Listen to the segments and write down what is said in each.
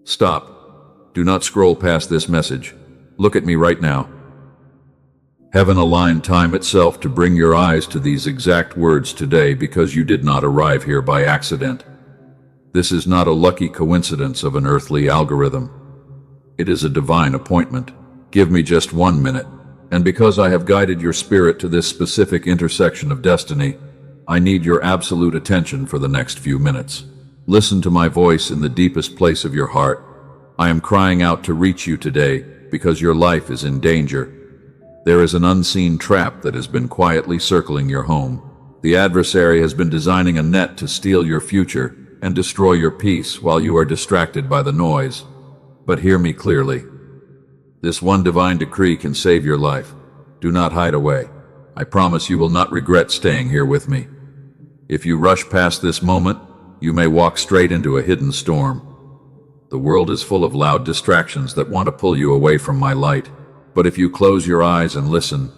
Stop. Do not scroll past this message. Look at me right now. Heaven aligned time itself to bring your eyes to these exact words today because you did not arrive here by accident. This is not a lucky coincidence of an earthly algorithm. It is a divine appointment. Give me just 1 minute, and because I have guided your spirit to this specific intersection of destiny, I need your absolute attention for the next few minutes. Listen to my voice in the deepest place of your heart. I am crying out to reach you today because your life is in danger. There is an unseen trap that has been quietly circling your home. The adversary has been designing a net to steal your future and destroy your peace while you are distracted by the noise. But hear me clearly. This one divine decree can save your life. Do not hide away. I promise you will not regret staying here with me. If you rush past this moment, you may walk straight into a hidden storm. The world is full of loud distractions that want to pull you away from my light. But if you close your eyes and listen,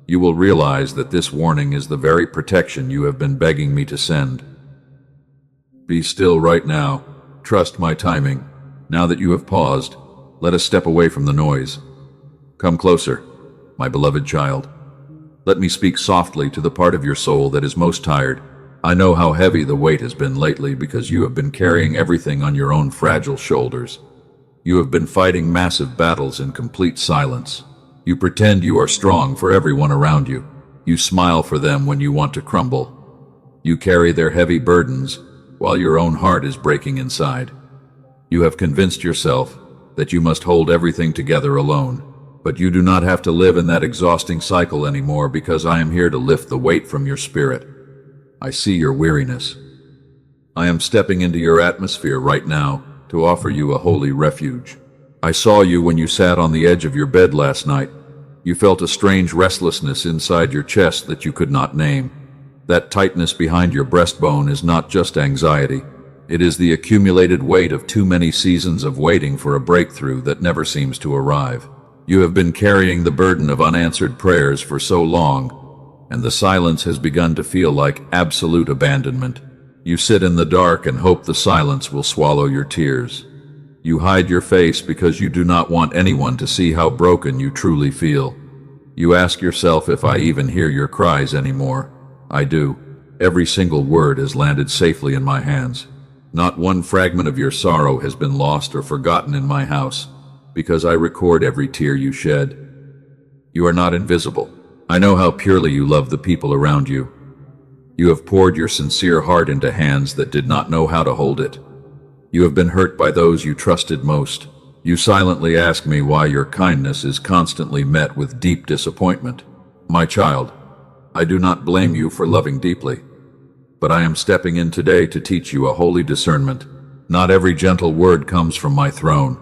you will realize that this warning is the very protection you have been begging me to send. Be still right now. Trust my timing. Now that you have paused, let us step away from the noise. Come closer, my beloved child. Let me speak softly to the part of your soul that is most tired. I know how heavy the weight has been lately because you have been carrying everything on your own fragile shoulders. You have been fighting massive battles in complete silence. You pretend you are strong for everyone around you. You smile for them when you want to crumble. You carry their heavy burdens while your own heart is breaking inside. You have convinced yourself that you must hold everything together alone. But you do not have to live in that exhausting cycle anymore because I am here to lift the weight from your spirit. I see your weariness. I am stepping into your atmosphere right now to offer you a holy refuge. I saw you when you sat on the edge of your bed last night. You felt a strange restlessness inside your chest that you could not name. That tightness behind your breastbone is not just anxiety. It is the accumulated weight of too many seasons of waiting for a breakthrough that never seems to arrive. You have been carrying the burden of unanswered prayers for so long, and the silence has begun to feel like absolute abandonment. You sit in the dark and hope the silence will swallow your tears. You hide your face because you do not want anyone to see how broken you truly feel. You ask yourself if I even hear your cries anymore. I do. Every single word has landed safely in my hands. Not one fragment of your sorrow has been lost or forgotten in my house, because I record every tear you shed. You are not invisible. I know how purely you love the people around you. You have poured your sincere heart into hands that did not know how to hold it. You have been hurt by those you trusted most. You silently ask me why your kindness is constantly met with deep disappointment. My child, I do not blame you for loving deeply, but I am stepping in today to teach you a holy discernment. Not every gentle word comes from my throne.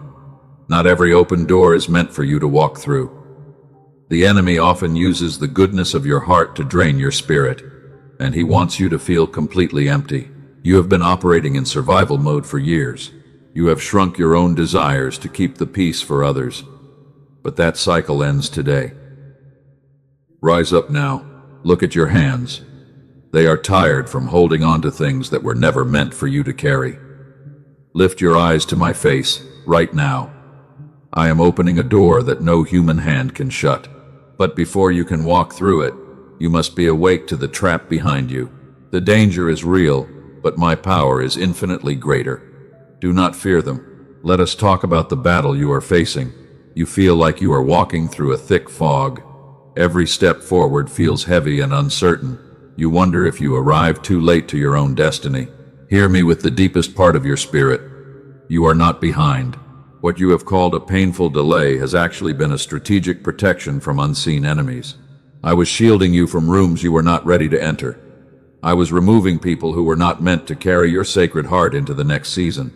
Not every open door is meant for you to walk through. The enemy often uses the goodness of your heart to drain your spirit, and he wants you to feel completely empty. You have been operating in survival mode for years. You have shrunk your own desires to keep the peace for others. But that cycle ends today. Rise up now. Look at your hands. They are tired from holding on to things that were never meant for you to carry. Lift your eyes to my face right now. I am opening a door that no human hand can shut. But before you can walk through it, you must be awake to the trap behind you. The danger is real, but my power is infinitely greater. Do not fear them. Let us talk about the battle you are facing. You feel like you are walking through a thick fog. Every step forward feels heavy and uncertain. You wonder if you arrived too late to your own destiny. Hear me with the deepest part of your spirit. You are not behind. What you have called a painful delay has actually been a strategic protection from unseen enemies. I was shielding you from rooms you were not ready to enter. I was removing people who were not meant to carry your sacred heart into the next season.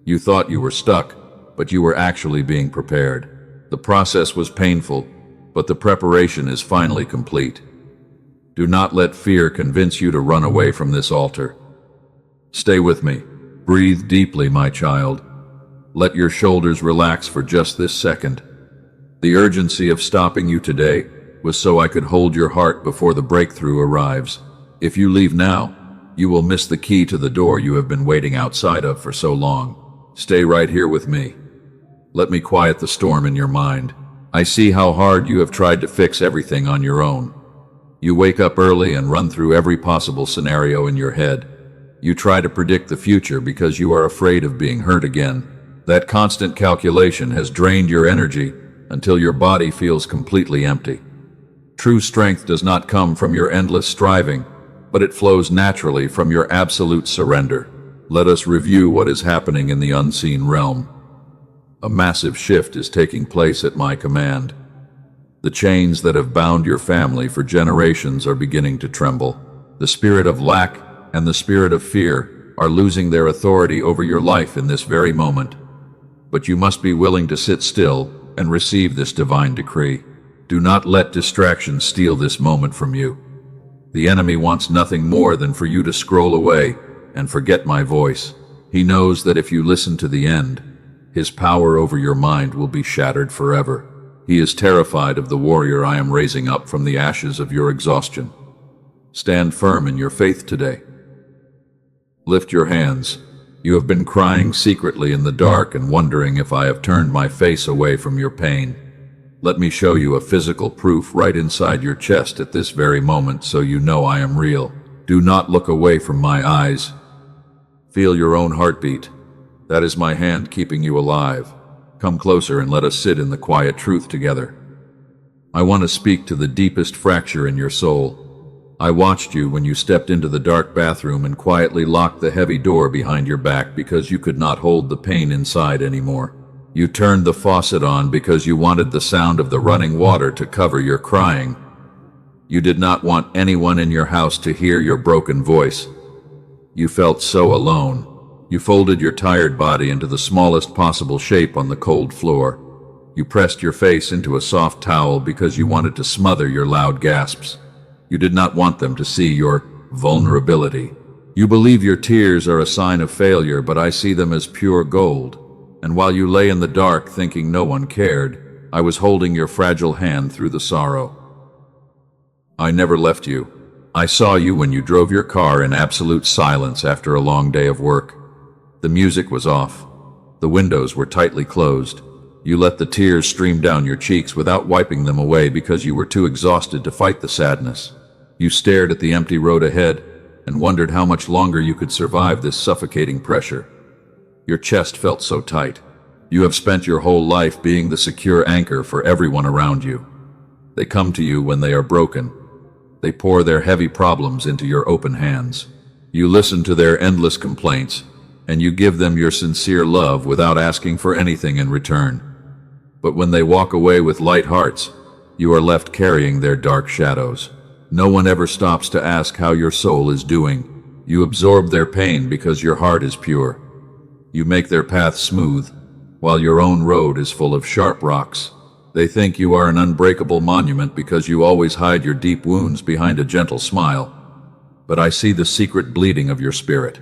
You thought you were stuck, but you were actually being prepared. The process was painful, but the preparation is finally complete. Do not let fear convince you to run away from this altar. Stay with me. Breathe deeply, my child. Let your shoulders relax for just this second. The urgency of stopping you today was so I could hold your heart before the breakthrough arrives. If you leave now, you will miss the key to the door you have been waiting outside of for so long. Stay right here with me. Let me quiet the storm in your mind. I see how hard you have tried to fix everything on your own. You wake up early and run through every possible scenario in your head. You try to predict the future because you are afraid of being hurt again. That constant calculation has drained your energy until your body feels completely empty. True strength does not come from your endless striving, but it flows naturally from your absolute surrender. Let us review what is happening in the unseen realm. A massive shift is taking place at my command. The chains that have bound your family for generations are beginning to tremble. The spirit of lack and the spirit of fear are losing their authority over your life in this very moment. But you must be willing to sit still and receive this divine decree. Do not let distraction steal this moment from you. The enemy wants nothing more than for you to scroll away and forget my voice. He knows that if you listen to the end, his power over your mind will be shattered forever. He is terrified of the warrior I am raising up from the ashes of your exhaustion. Stand firm in your faith today. Lift your hands. You have been crying secretly in the dark and wondering if I have turned my face away from your pain. Let me show you a physical proof right inside your chest at this very moment so you know I am real. Do not look away from my eyes. Feel your own heartbeat. That is my hand keeping you alive. Come closer and let us sit in the quiet truth together. I want to speak to the deepest fracture in your soul. I watched you when you stepped into the dark bathroom and quietly locked the heavy door behind your back because you could not hold the pain inside anymore. You turned the faucet on because you wanted the sound of the running water to cover your crying. You did not want anyone in your house to hear your broken voice. You felt so alone. You folded your tired body into the smallest possible shape on the cold floor. You pressed your face into a soft towel because you wanted to smother your loud gasps. You did not want them to see your vulnerability. You believe your tears are a sign of failure, but I see them as pure gold. And while you lay in the dark thinking no one cared, I was holding your fragile hand through the sorrow. I never left you. I saw you when you drove your car in absolute silence after a long day of work. The music was off. The windows were tightly closed. You let the tears stream down your cheeks without wiping them away because you were too exhausted to fight the sadness. You stared at the empty road ahead and wondered how much longer you could survive this suffocating pressure. Your chest felt so tight. You have spent your whole life being the secure anchor for everyone around you. They come to you when they are broken. They pour their heavy problems into your open hands. You listen to their endless complaints, and you give them your sincere love without asking for anything in return. But when they walk away with light hearts, you are left carrying their dark shadows. No one ever stops to ask how your soul is doing. You absorb their pain because your heart is pure. You make their path smooth, while your own road is full of sharp rocks. They think you are an unbreakable monument because you always hide your deep wounds behind a gentle smile. But I see the secret bleeding of your spirit.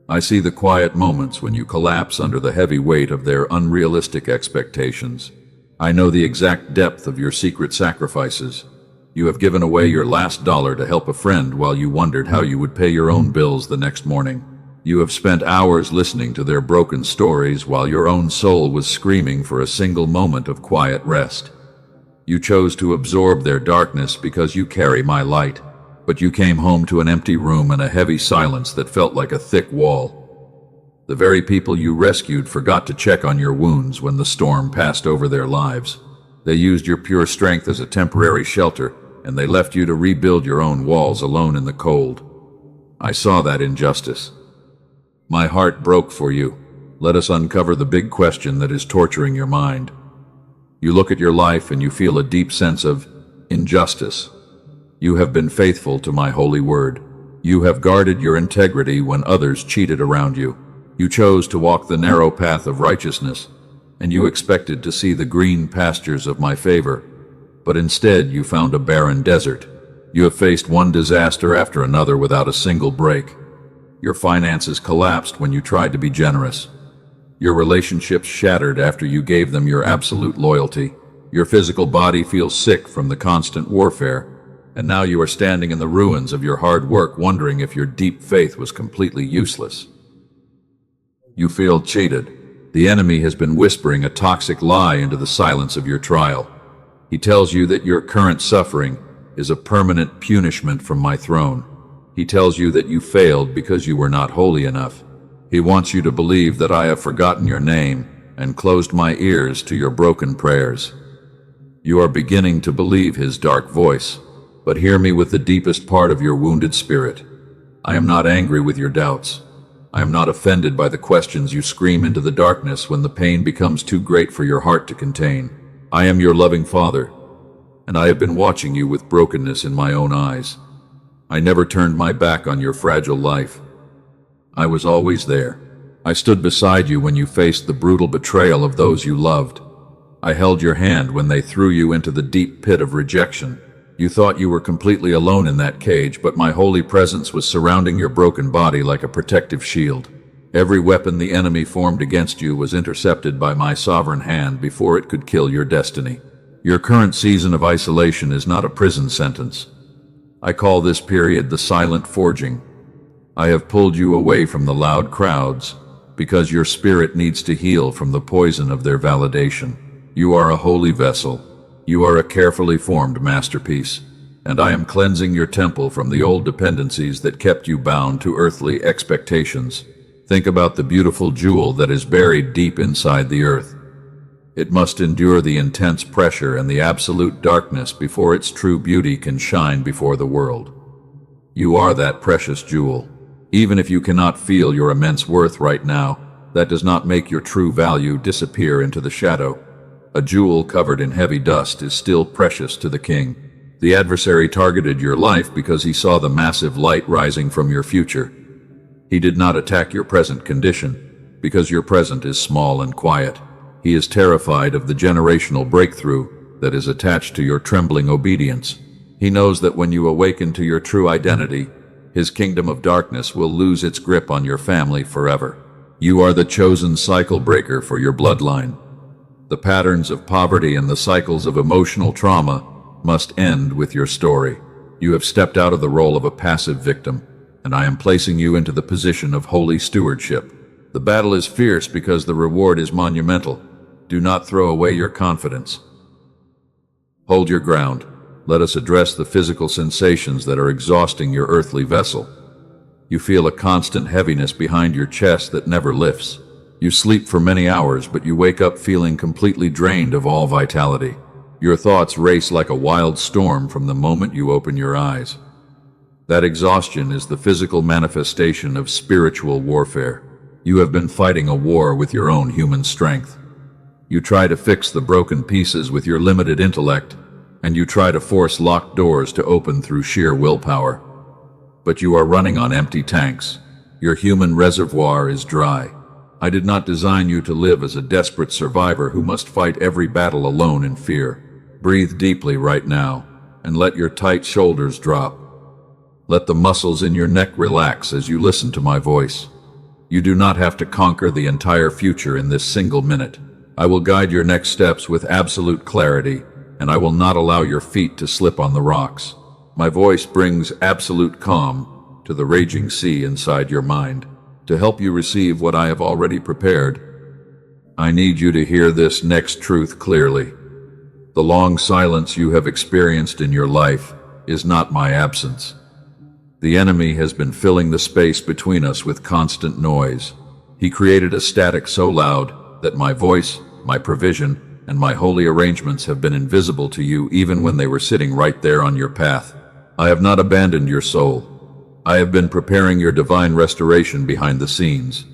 I see the quiet moments when you collapse under the heavy weight of their unrealistic expectations. I know the exact depth of your secret sacrifices. You have given away your last dollar to help a friend while you wondered how you would pay your own bills the next morning. You have spent hours listening to their broken stories while your own soul was screaming for a single moment of quiet rest. You chose to absorb their darkness because you carry my light, but you came home to an empty room and a heavy silence that felt like a thick wall. The very people you rescued forgot to check on your wounds when the storm passed over their lives. They used your pure strength as a temporary shelter, and they left you to rebuild your own walls alone in the cold. I saw that injustice. My heart broke for you. Let us uncover the big question that is torturing your mind. You look at your life and you feel a deep sense of injustice. You have been faithful to my holy word. You have guarded your integrity when others cheated around you. You chose to walk the narrow path of righteousness, and you expected to see the green pastures of my favor. But instead you found a barren desert. You have faced one disaster after another without a single break. Your finances collapsed when you tried to be generous. Your relationships shattered after you gave them your absolute loyalty. Your physical body feels sick from the constant warfare, and now you are standing in the ruins of your hard work wondering if your deep faith was completely useless. You feel cheated. The enemy has been whispering a toxic lie into the silence of your trial. He tells you that your current suffering is a permanent punishment from my throne. He tells you that you failed because you were not holy enough. He wants you to believe that I have forgotten your name and closed my ears to your broken prayers. You are beginning to believe his dark voice, but hear me with the deepest part of your wounded spirit. I am not angry with your doubts. I am not offended by the questions you scream into the darkness when the pain becomes too great for your heart to contain. I am your loving Father, and I have been watching you with brokenness in my own eyes. I never turned my back on your fragile life. I was always there. I stood beside you when you faced the brutal betrayal of those you loved. I held your hand when they threw you into the deep pit of rejection. You thought you were completely alone in that cage, but my holy presence was surrounding your broken body like a protective shield. Every weapon the enemy formed against you was intercepted by my sovereign hand before it could kill your destiny. Your current season of isolation is not a prison sentence. I call this period the silent forging. I have pulled you away from the loud crowds because your spirit needs to heal from the poison of their validation. You are a holy vessel. You are a carefully formed masterpiece, and I am cleansing your temple from the old dependencies that kept you bound to earthly expectations. Think about the beautiful jewel that is buried deep inside the earth. It must endure the intense pressure and the absolute darkness before its true beauty can shine before the world. You are that precious jewel. Even if you cannot feel your immense worth right now, that does not make your true value disappear into the shadow. A jewel covered in heavy dust is still precious to the king. The adversary targeted your life because he saw the massive light rising from your future. He did not attack your present condition because your present is small and quiet. He is terrified of the generational breakthrough that is attached to your trembling obedience. He knows that when you awaken to your true identity, his kingdom of darkness will lose its grip on your family forever. You are the chosen cycle breaker for your bloodline. The patterns of poverty and the cycles of emotional trauma must end with your story. You have stepped out of the role of a passive victim, and I am placing you into the position of holy stewardship. The battle is fierce because the reward is monumental. Do not throw away your confidence. Hold your ground. Let us address the physical sensations that are exhausting your earthly vessel. You feel a constant heaviness behind your chest that never lifts. You sleep for many hours, but you wake up feeling completely drained of all vitality. Your thoughts race like a wild storm from the moment you open your eyes. That exhaustion is the physical manifestation of spiritual warfare. You have been fighting a war with your own human strength. You try to fix the broken pieces with your limited intellect, and you try to force locked doors to open through sheer willpower. But you are running on empty tanks. Your human reservoir is dry. I did not design you to live as a desperate survivor who must fight every battle alone in fear. Breathe deeply right now, and let your tight shoulders drop. Let the muscles in your neck relax as you listen to my voice. You do not have to conquer the entire future in this single minute. I will guide your next steps with absolute clarity, and I will not allow your feet to slip on the rocks. My voice brings absolute calm to the raging sea inside your mind. To help you receive what I have already prepared, I need you to hear this next truth clearly. The long silence you have experienced in your life is not my absence. The enemy has been filling the space between us with constant noise. He created a static so loud that my voice, my provision, and my holy arrangements have been invisible to you even when they were sitting right there on your path. I have not abandoned your soul. I have been preparing your divine restoration behind the scenes,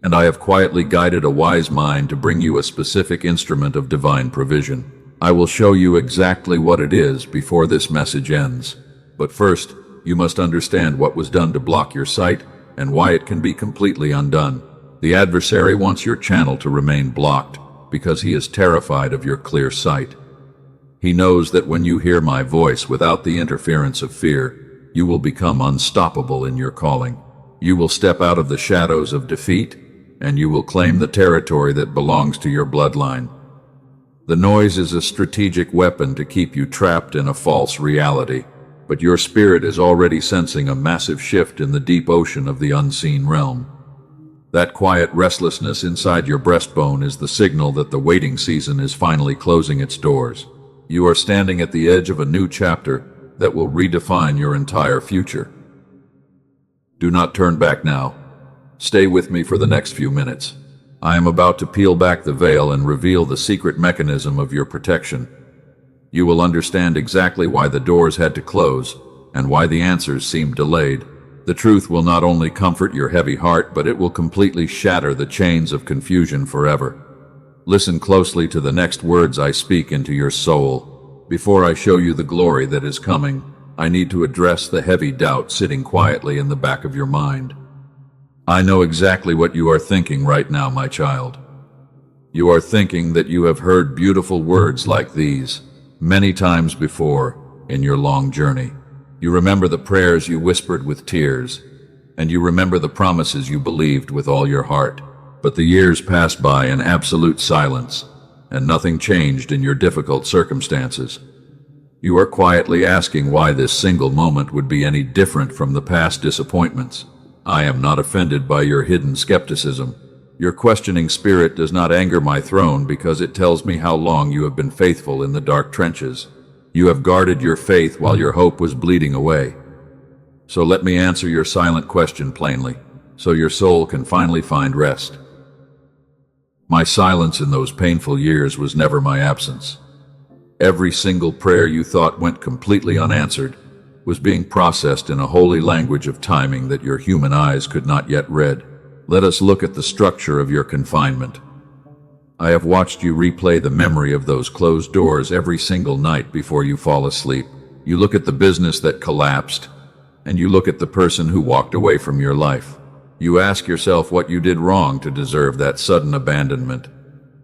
and I have quietly guided a wise mind to bring you a specific instrument of divine provision. I will show you exactly what it is before this message ends. But first, you must understand what was done to block your sight and why it can be completely undone. The adversary wants your channel to remain blocked because he is terrified of your clear sight. He knows that when you hear my voice without the interference of fear, you will become unstoppable in your calling. You will step out of the shadows of defeat, and you will claim the territory that belongs to your bloodline. The noise is a strategic weapon to keep you trapped in a false reality, but your spirit is already sensing a massive shift in the deep ocean of the unseen realm. That quiet restlessness inside your breastbone is the signal that the waiting season is finally closing its doors. You are standing at the edge of a new chapter that will redefine your entire future. Do not turn back now. Stay with me for the next few minutes. I am about to peel back the veil and reveal the secret mechanism of your protection. You will understand exactly why the doors had to close and why the answers seemed delayed. The truth will not only comfort your heavy heart, but it will completely shatter the chains of confusion forever. Listen closely to the next words I speak into your soul. Before I show you the glory that is coming, I need to address the heavy doubt sitting quietly in the back of your mind. I know exactly what you are thinking right now, my child. You are thinking that you have heard beautiful words like these many times before in your long journey. You remember the prayers you whispered with tears, and you remember the promises you believed with all your heart. But the years passed by in absolute silence, and nothing changed in your difficult circumstances. You are quietly asking why this single moment would be any different from the past disappointments. I am not offended by your hidden skepticism. Your questioning spirit does not anger my throne because it tells me how long you have been faithful in the dark trenches. You have guarded your faith while your hope was bleeding away. So let me answer your silent question plainly, so your soul can finally find rest. My silence in those painful years was never my absence. Every single prayer you thought went completely unanswered was being processed in a holy language of timing that your human eyes could not yet read. Let us look at the structure of your confinement. I have watched you replay the memory of those closed doors every single night before you fall asleep. You look at the business that collapsed, and you look at the person who walked away from your life. You ask yourself what you did wrong to deserve that sudden abandonment.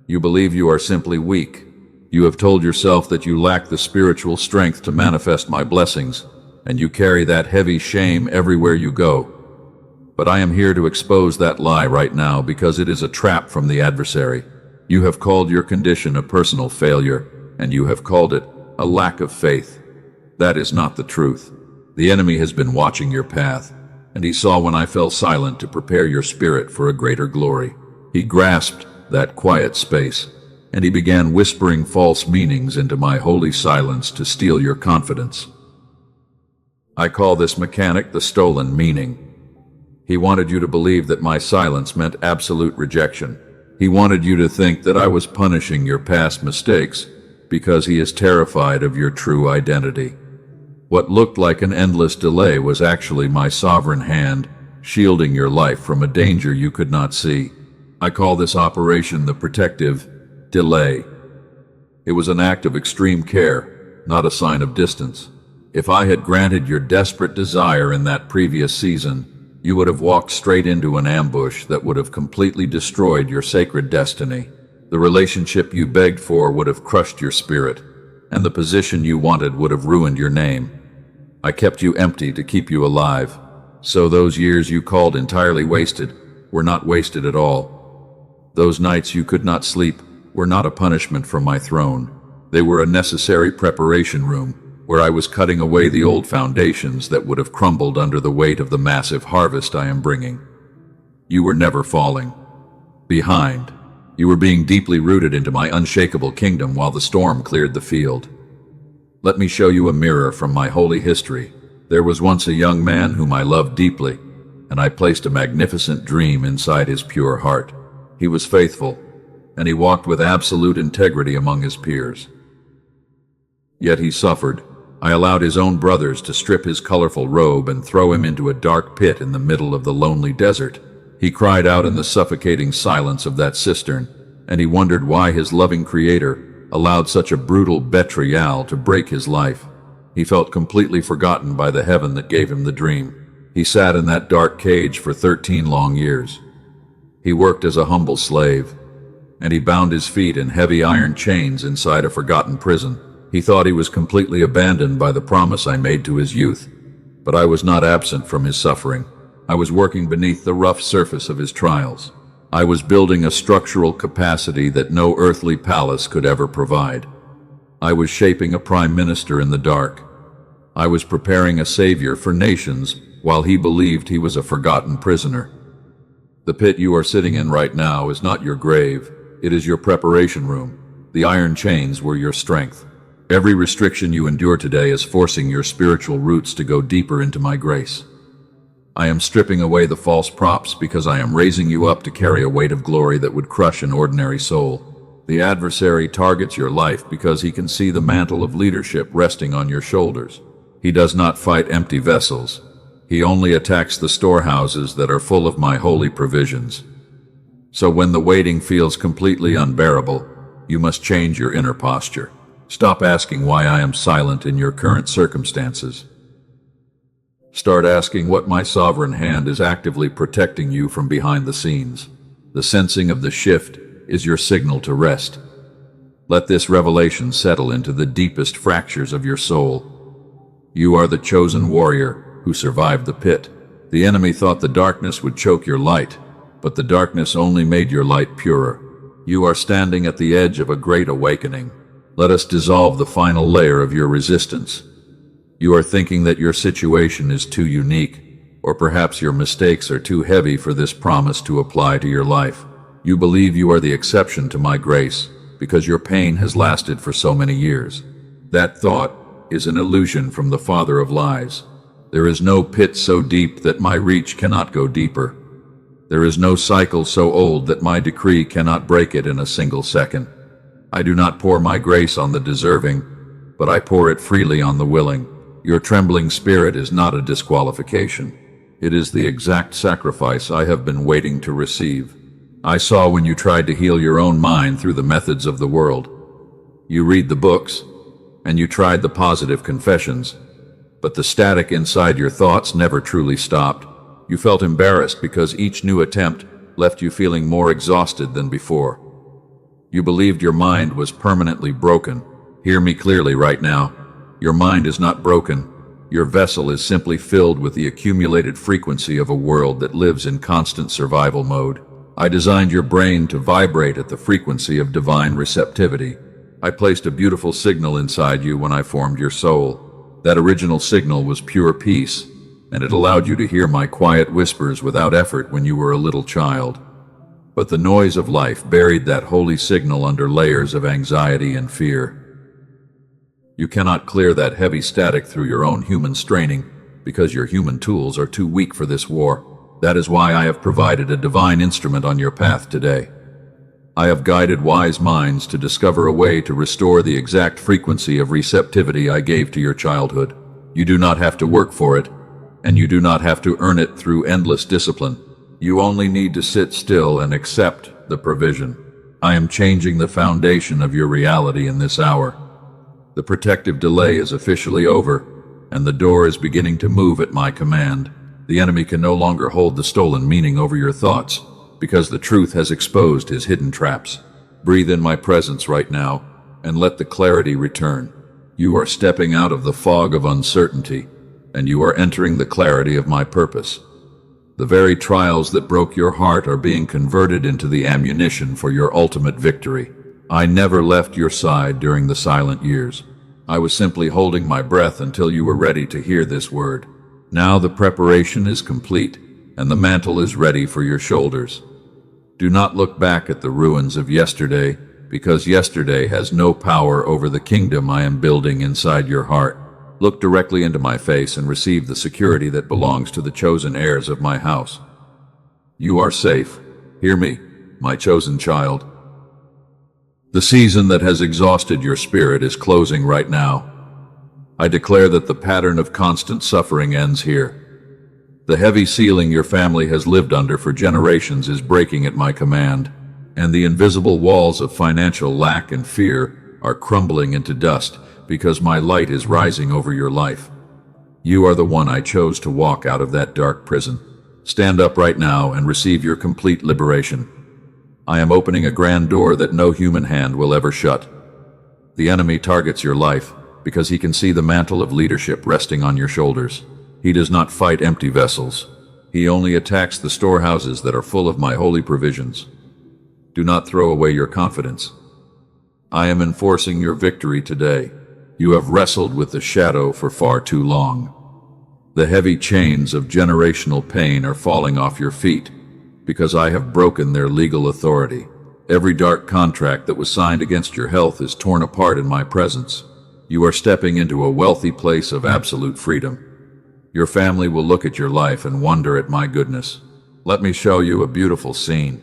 You believe you are simply weak. You have told yourself that you lack the spiritual strength to manifest my blessings, and you carry that heavy shame everywhere you go. But I am here to expose that lie right now because it is a trap from the adversary. You have called your condition a personal failure, and you have called it a lack of faith. That is not the truth. The enemy has been watching your path, and he saw when I fell silent to prepare your spirit for a greater glory. He grasped that quiet space, and he began whispering false meanings into my holy silence to steal your confidence. I call this mechanic the stolen meaning. He wanted you to believe that my silence meant absolute rejection. He wanted you to think that I was punishing your past mistakes because he is terrified of your true identity. What looked like an endless delay was actually my sovereign hand shielding your life from a danger you could not see. I call this operation the protective delay. It was an act of extreme care, not a sign of distance. If I had granted your desperate desire in that previous season, you would have walked straight into an ambush that would have completely destroyed your sacred destiny. The relationship you begged for would have crushed your spirit, and the position you wanted would have ruined your name. I kept you empty to keep you alive, so those years you called entirely wasted were not wasted at all. Those nights you could not sleep were not a punishment from my throne. They were a necessary preparation room where I was cutting away the old foundations that would have crumbled under the weight of the massive harvest I am bringing. You were never falling behind. You were being deeply rooted into my unshakable kingdom while the storm cleared the field. Let me show you a mirror from my holy history. There was once a young man whom I loved deeply, and I placed a magnificent dream inside his pure heart. He was faithful, and he walked with absolute integrity among his peers. Yet he suffered. I allowed his own brothers to strip his colorful robe and throw him into a dark pit in the middle of the lonely desert. He cried out in the suffocating silence of that cistern, and he wondered why his loving Creator allowed such a brutal betrayal to break his life. He felt completely forgotten by the heaven that gave him the dream. He sat in that dark cage for 13 long years. He worked as a humble slave, and he bound his feet in heavy iron chains inside a forgotten prison. He thought he was completely abandoned by the promise I made to his youth, but I was not absent from his suffering. I was working beneath the rough surface of his trials. I was building a structural capacity that no earthly palace could ever provide. I was shaping a prime minister in the dark. I was preparing a savior for nations while he believed he was a forgotten prisoner. The pit you are sitting in right now is not your grave, it is your preparation room. The iron chains were your strength. Every restriction you endure today is forcing your spiritual roots to go deeper into my grace. I am stripping away the false props because I am raising you up to carry a weight of glory that would crush an ordinary soul. The adversary targets your life because he can see the mantle of leadership resting on your shoulders. He does not fight empty vessels. He only attacks the storehouses that are full of my holy provisions. So when the waiting feels completely unbearable, you must change your inner posture. Stop asking why I am silent in your current circumstances. Start asking what my sovereign hand is actively protecting you from behind the scenes. The sensing of the shift is your signal to rest. Let this revelation settle into the deepest fractures of your soul. You are the chosen warrior who survived the pit. The enemy thought the darkness would choke your light, but the darkness only made your light purer. You are standing at the edge of a great awakening. Let us dissolve the final layer of your resistance. You are thinking that your situation is too unique, or perhaps your mistakes are too heavy for this promise to apply to your life. You believe you are the exception to my grace because your pain has lasted for so many years. That thought is an illusion from the father of lies. There is no pit so deep that my reach cannot go deeper. There is no cycle so old that my decree cannot break it in a single second. I do not pour my grace on the deserving, but I pour it freely on the willing. Your trembling spirit is not a disqualification. It is the exact sacrifice I have been waiting to receive. I saw when you tried to heal your own mind through the methods of the world. You read the books, and you tried the positive confessions, but the static inside your thoughts never truly stopped. You felt embarrassed because each new attempt left you feeling more exhausted than before. You believed your mind was permanently broken. Hear me clearly right now. Your mind is not broken. Your vessel is simply filled with the accumulated frequency of a world that lives in constant survival mode. I designed your brain to vibrate at the frequency of divine receptivity. I placed a beautiful signal inside you when I formed your soul. That original signal was pure peace, and it allowed you to hear my quiet whispers without effort when you were a little child. But the noise of life buried that holy signal under layers of anxiety and fear. You cannot clear that heavy static through your own human straining, because your human tools are too weak for this war. That is why I have provided a divine instrument on your path today. I have guided wise minds to discover a way to restore the exact frequency of receptivity I gave to your childhood. You do not have to work for it, and you do not have to earn it through endless discipline. You only need to sit still and accept the provision. I am changing the foundation of your reality in this hour. The protective delay is officially over, and the door is beginning to move at my command. The enemy can no longer hold the stolen meaning over your thoughts, because the truth has exposed his hidden traps. Breathe in my presence right now, and let the clarity return. You are stepping out of the fog of uncertainty, and you are entering the clarity of my purpose. The very trials that broke your heart are being converted into the ammunition for your ultimate victory. I never left your side during the silent years. I was simply holding my breath until you were ready to hear this word. Now the preparation is complete, and the mantle is ready for your shoulders. Do not look back at the ruins of yesterday, because yesterday has no power over the kingdom I am building inside your heart. Look directly into my face and receive the security that belongs to the chosen heirs of my house. You are safe. Hear me, my chosen child. The season that has exhausted your spirit is closing right now. I declare that the pattern of constant suffering ends here. The heavy ceiling your family has lived under for generations is breaking at my command, and the invisible walls of financial lack and fear are crumbling into dust because my light is rising over your life. You are the one I chose to walk out of that dark prison. Stand up right now and receive your complete liberation. I am opening a grand door that no human hand will ever shut. The enemy targets your life because he can see the mantle of leadership resting on your shoulders. He does not fight empty vessels. He only attacks the storehouses that are full of my holy provisions. Do not throw away your confidence. I am enforcing your victory today. You have wrestled with the shadow for far too long. The heavy chains of generational pain are falling off your feet because I have broken their legal authority. Every dark contract that was signed against your health is torn apart in my presence. You are stepping into a wealthy place of absolute freedom. Your family will look at your life and wonder at my goodness. Let me show you a beautiful scene.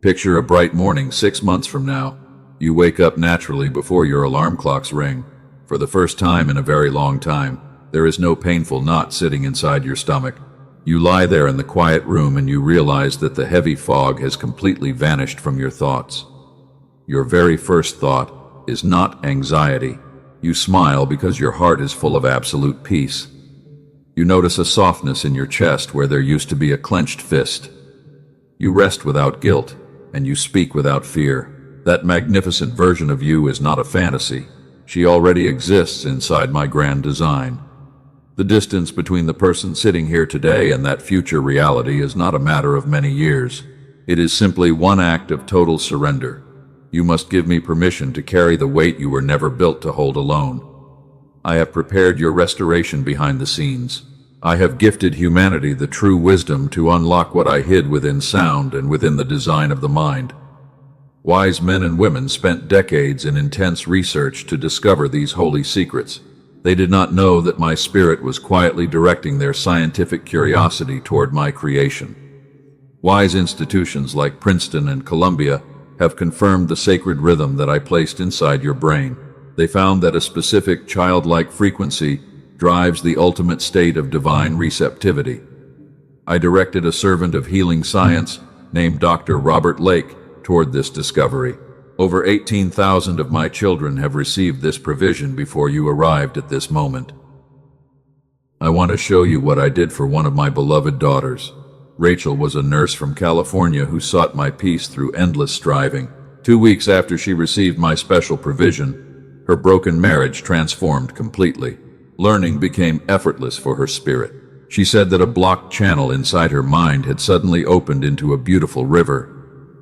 Picture a bright morning 6 months from now. You wake up naturally before your alarm clocks ring. For the first time in a very long time, there is no painful knot sitting inside your stomach. You lie there in the quiet room and you realize that the heavy fog has completely vanished from your thoughts. Your very first thought is not anxiety. You smile because your heart is full of absolute peace. You notice a softness in your chest where there used to be a clenched fist. You rest without guilt, and you speak without fear. That magnificent version of you is not a fantasy. She already exists inside my grand design. The distance between the person sitting here today and that future reality is not a matter of many years. It is simply one act of total surrender. You must give me permission to carry the weight you were never built to hold alone. I have prepared your restoration behind the scenes. I have gifted humanity the true wisdom to unlock what I hid within sound and within the design of the mind. Wise men and women spent decades in intense research to discover these holy secrets. They did not know that my spirit was quietly directing their scientific curiosity toward my creation. Wise institutions like Princeton and Columbia have confirmed the sacred rhythm that I placed inside your brain. They found that a specific childlike frequency drives the ultimate state of divine receptivity. I directed a servant of healing science named Dr. Robert Lake toward this discovery. Over 18,000 of my children have received this provision before you arrived at this moment. I want to show you what I did for one of my beloved daughters. Rachel was a nurse from California who sought my peace through endless striving. 2 weeks after she received my special provision, her broken marriage transformed completely. Learning became effortless for her spirit. She said that a blocked channel inside her mind had suddenly opened into a beautiful river.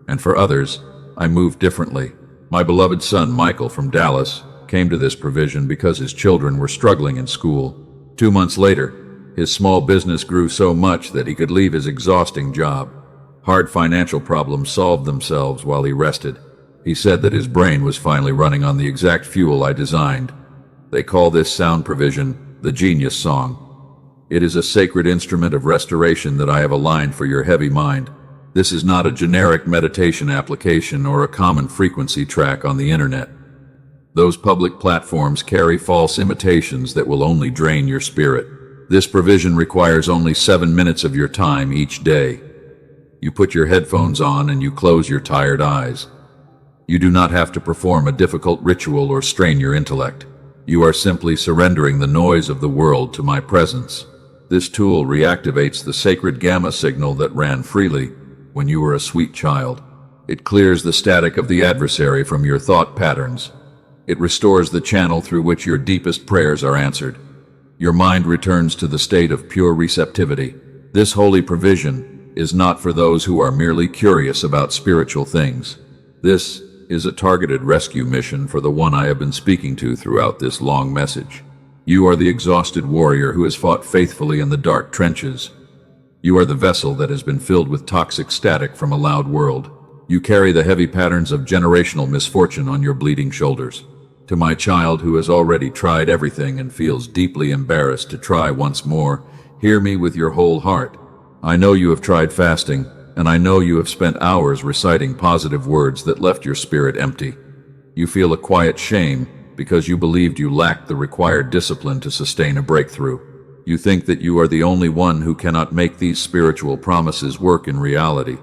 And for others, I moved differently. My beloved son, Michael, from Dallas, came to this provision because his children were struggling in school. 2 months later, his small business grew so much that he could leave his exhausting job. Hard financial problems solved themselves while he rested. He said that his brain was finally running on the exact fuel I designed. They call this sound provision the Genius Song. It is a sacred instrument of restoration that I have aligned for your heavy mind. This is not a generic meditation application or a common frequency track on the internet. Those public platforms carry false imitations that will only drain your spirit. This provision requires only 7 minutes of your time each day. You put your headphones on and you close your tired eyes. You do not have to perform a difficult ritual or strain your intellect. You are simply surrendering the noise of the world to my presence. This tool reactivates the sacred gamma signal that ran freely when you were a sweet child. It clears the static of the adversary from your thought patterns. It restores the channel through which your deepest prayers are answered. Your mind returns to the state of pure receptivity. This holy provision is not for those who are merely curious about spiritual things. This is a targeted rescue mission for the one I have been speaking to throughout this long message. You are the exhausted warrior who has fought faithfully in the dark trenches. You are the vessel that has been filled with toxic static from a loud world. You carry the heavy patterns of generational misfortune on your bleeding shoulders. To my child who has already tried everything and feels deeply embarrassed to try once more, hear me with your whole heart. I know you have tried fasting, and I know you have spent hours reciting positive words that left your spirit empty. You feel a quiet shame because you believed you lacked the required discipline to sustain a breakthrough. You think that you are the only one who cannot make these spiritual promises work in reality.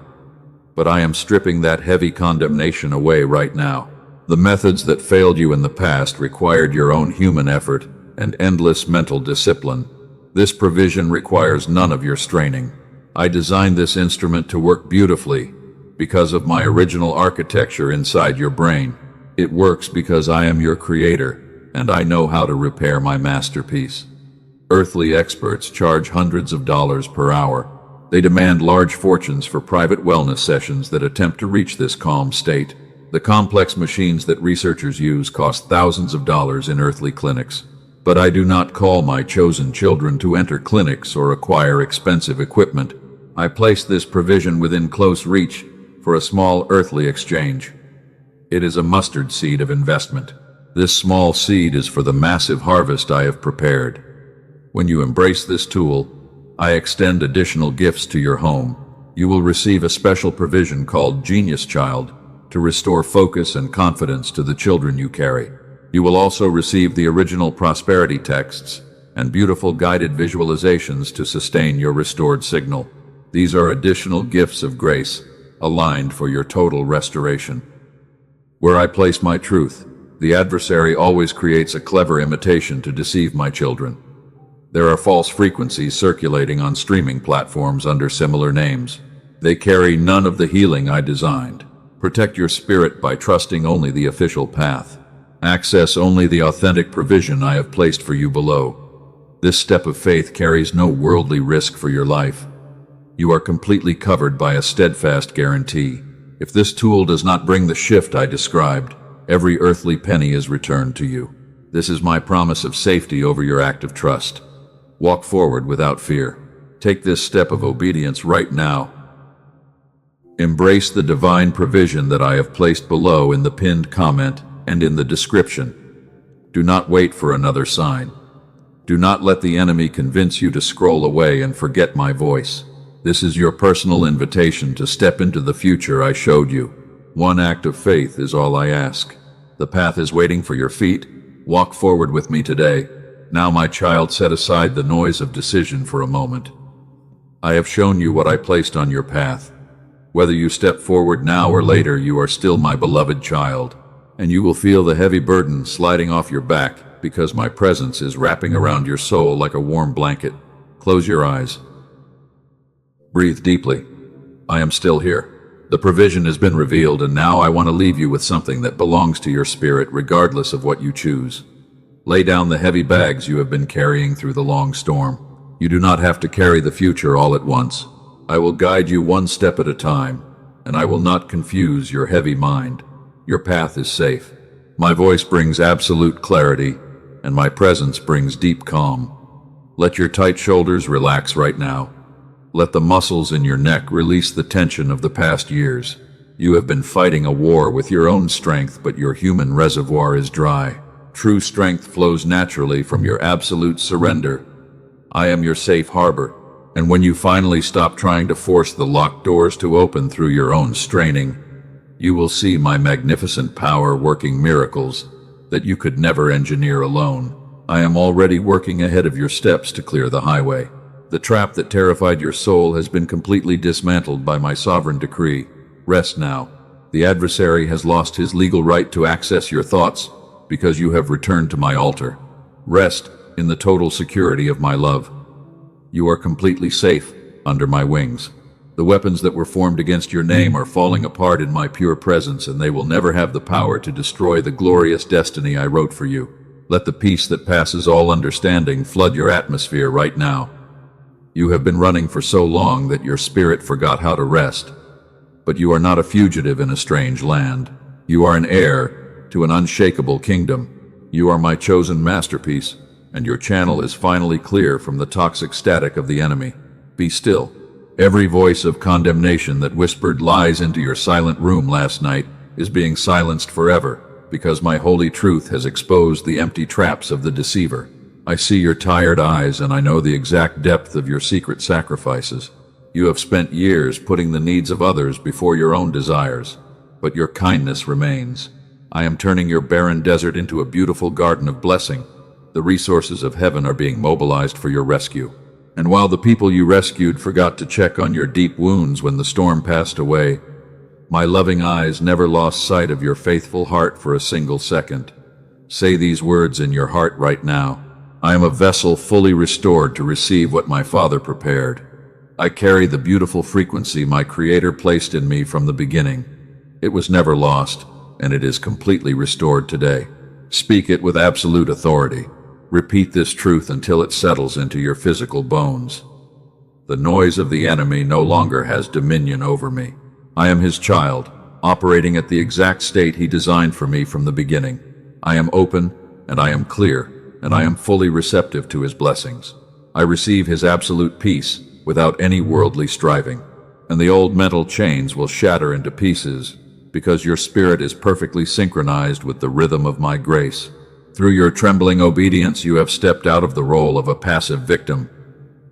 But I am stripping that heavy condemnation away right now. The methods that failed you in the past required your own human effort and endless mental discipline. This provision requires none of your straining. I designed this instrument to work beautifully because of my original architecture inside your brain. It works because I am your creator, and I know how to repair my masterpiece. Earthly experts charge hundreds of dollars per hour. They demand large fortunes for private wellness sessions that attempt to reach this calm state. The complex machines that researchers use cost thousands of dollars in earthly clinics. But I do not call my chosen children to enter clinics or acquire expensive equipment. I place this provision within close reach for a small earthly exchange. It is a mustard seed of investment. This small seed is for the massive harvest I have prepared. When you embrace this tool, I extend additional gifts to your home. You will receive a special provision called Genius Child to restore focus and confidence to the children you carry. You will also receive the original prosperity texts and beautiful guided visualizations to sustain your restored signal. These are additional gifts of grace, aligned for your total restoration. Where I place my truth, the adversary always creates a clever imitation to deceive my children. There are false frequencies circulating on streaming platforms under similar names. They carry none of the healing I designed. Protect your spirit by trusting only the official path. Access only the authentic provision I have placed for you below. This step of faith carries no worldly risk for your life. You are completely covered by a steadfast guarantee. If this tool does not bring the shift I described, every earthly penny is returned to you. This is my promise of safety over your act of trust. Walk forward without fear. Take this step of obedience right now. Embrace the divine provision that I have placed below in the pinned comment and in the description. Do not wait for another sign. Do not let the enemy convince you to scroll away and forget my voice. This is your personal invitation to step into the future I showed you. One act of faith is all I ask. The path is waiting for your feet. Walk forward with me today. Now, my child, set aside the noise of decision for a moment. I have shown you what I placed on your path. Whether you step forward now or later, you are still my beloved child, and you will feel the heavy burden sliding off your back because my presence is wrapping around your soul like a warm blanket. Close your eyes. Breathe deeply. I am still here. The provision has been revealed, and now I want to leave you with something that belongs to your spirit regardless of what you choose. Lay down the heavy bags you have been carrying through the long storm. You do not have to carry the future all at once. I will guide you one step at a time, and I will not confuse your heavy mind. Your path is safe. My voice brings absolute clarity, and my presence brings deep calm. Let your tight shoulders relax right now. Let the muscles in your neck release the tension of the past years. You have been fighting a war with your own strength, but your human reservoir is dry. True strength flows naturally from your absolute surrender. I am your safe harbor, and when you finally stop trying to force the locked doors to open through your own straining, you will see my magnificent power working miracles that you could never engineer alone. I am already working ahead of your steps to clear the highway. The trap that terrified your soul has been completely dismantled by my sovereign decree. Rest now. The adversary has lost his legal right to access your thoughts because you have returned to my altar. Rest in the total security of my love. You are completely safe under my wings. The weapons that were formed against your name are falling apart in my pure presence, and they will never have the power to destroy the glorious destiny I wrote for you. Let the peace that passes all understanding flood your atmosphere right now. You have been running for so long that your spirit forgot how to rest. But you are not a fugitive in a strange land. You are an heir to an unshakable kingdom. You are my chosen masterpiece, and your channel is finally clear from the toxic static of the enemy. Be still. Every voice of condemnation that whispered lies into your silent room last night is being silenced forever, because my holy truth has exposed the empty traps of the deceiver. I see your tired eyes, and I know the exact depth of your secret sacrifices. You have spent years putting the needs of others before your own desires, but your kindness remains. I am turning your barren desert into a beautiful garden of blessing. The resources of heaven are being mobilized for your rescue. And while the people you rescued forgot to check on your deep wounds when the storm passed away, my loving eyes never lost sight of your faithful heart for a single second. Say these words in your heart right now. I am a vessel fully restored to receive what my Father prepared. I carry the beautiful frequency my Creator placed in me from the beginning. It was never lost, and it is completely restored today. Speak it with absolute authority. Repeat this truth until it settles into your physical bones. The noise of the enemy no longer has dominion over me. I am his child, operating at the exact state he designed for me from the beginning. I am open, and I am clear, and I am fully receptive to his blessings. I receive his absolute peace, without any worldly striving. And the old mental chains will shatter into pieces because your spirit is perfectly synchronized with the rhythm of my grace. Through your trembling obedience, you have stepped out of the role of a passive victim.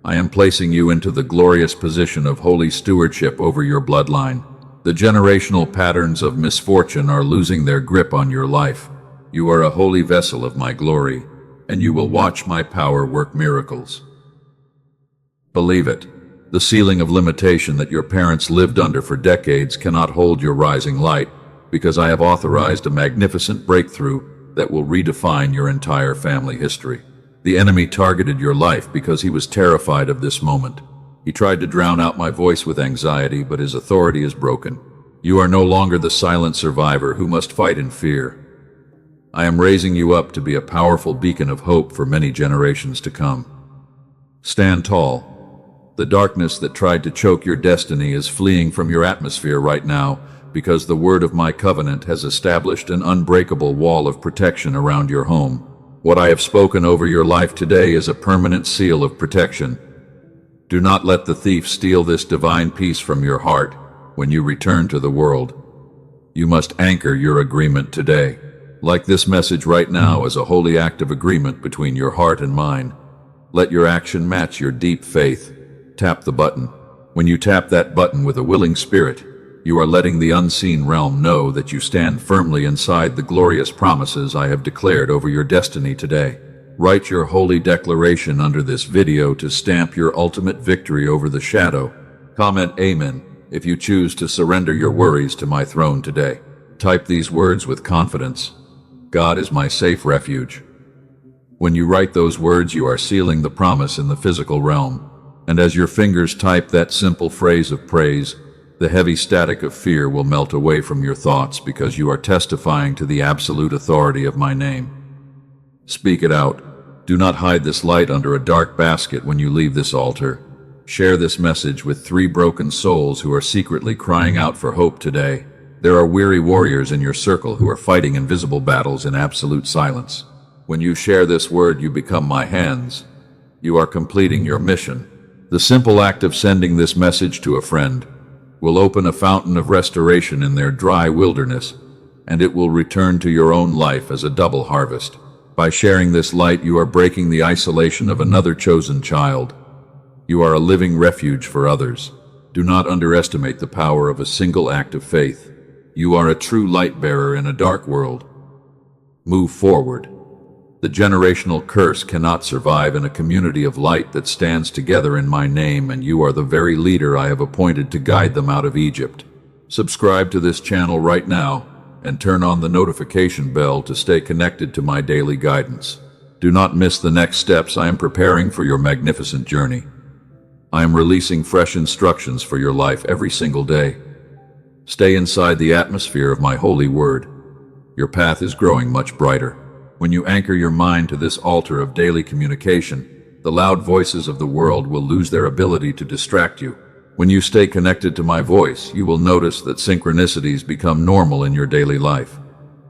I am placing you into the glorious position of holy stewardship over your bloodline. The generational patterns of misfortune are losing their grip on your life. You are a holy vessel of my glory, and you will watch my power work miracles. Believe it. The ceiling of limitation that your parents lived under for decades cannot hold your rising light, because I have authorized a magnificent breakthrough that will redefine your entire family history. The enemy targeted your life because he was terrified of this moment. He tried to drown out my voice with anxiety, but his authority is broken. You are no longer the silent survivor who must fight in fear. I am raising you up to be a powerful beacon of hope for many generations to come. Stand tall. The darkness that tried to choke your destiny is fleeing from your atmosphere right now, because the word of my covenant has established an unbreakable wall of protection around your home. What I have spoken over your life today is a permanent seal of protection. Do not let the thief steal this divine peace from your heart when you return to the world. You must anchor your agreement today. Like this message right now as a holy act of agreement between your heart and mine. Let your action match your deep faith. Tap the button. When you tap that button with a willing spirit, you are letting the unseen realm know that you stand firmly inside the glorious promises I have declared over your destiny today. Write your holy declaration under this video to stamp your ultimate victory over the shadow. Comment Amen if you choose to surrender your worries to my throne today. Type these words with confidence. God is my safe refuge. When you write those words, you are sealing the promise in the physical realm. And as your fingers type that simple phrase of praise, the heavy static of fear will melt away from your thoughts because you are testifying to the absolute authority of my name. Speak it out. Do not hide this light under a dark basket when you leave this altar. Share this message with 3 broken souls who are secretly crying out for hope today. There are weary warriors in your circle who are fighting invisible battles in absolute silence. When you share this word, you become my hands. You are completing your mission. The simple act of sending this message to a friend will open a fountain of restoration in their dry wilderness, and it will return to your own life as a double harvest. By sharing this light, you are breaking the isolation of another chosen child. You are a living refuge for others. Do not underestimate the power of a single act of faith. You are a true light bearer in a dark world. Move forward. The generational curse cannot survive in a community of light that stands together in my name, and you are the very leader I have appointed to guide them out of Egypt. Subscribe to this channel right now and turn on the notification bell to stay connected to my daily guidance. Do not miss the next steps I am preparing for your magnificent journey. I am releasing fresh instructions for your life every single day. Stay inside the atmosphere of my holy word. Your path is growing much brighter. When you anchor your mind to this altar of daily communication, the loud voices of the world will lose their ability to distract you. When you stay connected to my voice, you will notice that synchronicities become normal in your daily life.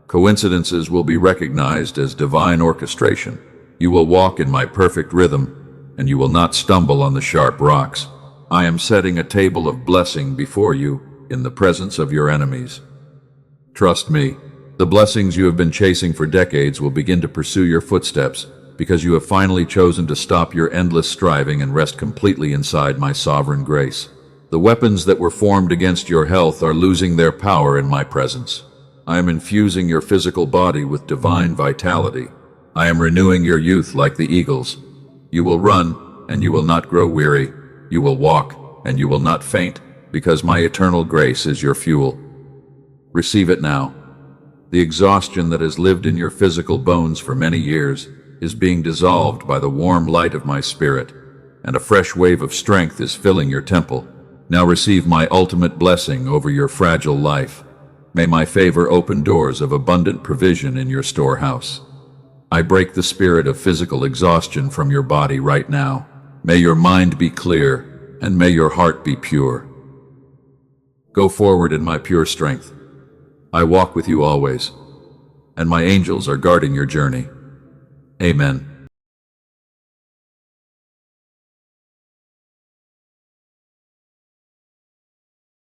Coincidences will be recognized as divine orchestration. You will walk in my perfect rhythm, and you will not stumble on the sharp rocks. I am setting a table of blessing before you in the presence of your enemies. Trust me. The blessings you have been chasing for decades will begin to pursue your footsteps because you have finally chosen to stop your endless striving and rest completely inside my sovereign grace. The weapons that were formed against your health are losing their power in my presence. I am infusing your physical body with divine vitality. I am renewing your youth like the eagles. You will run, and you will not grow weary. You will walk, and you will not faint, because my eternal grace is your fuel. Receive it now. The exhaustion that has lived in your physical bones for many years is being dissolved by the warm light of my spirit, and a fresh wave of strength is filling your temple. Now receive my ultimate blessing over your fragile life. May my favor open doors of abundant provision in your storehouse. I break the spirit of physical exhaustion from your body right now. May your mind be clear, and may your heart be pure. Go forward in my pure strength. I walk with you always, and my angels are guarding your journey. Amen.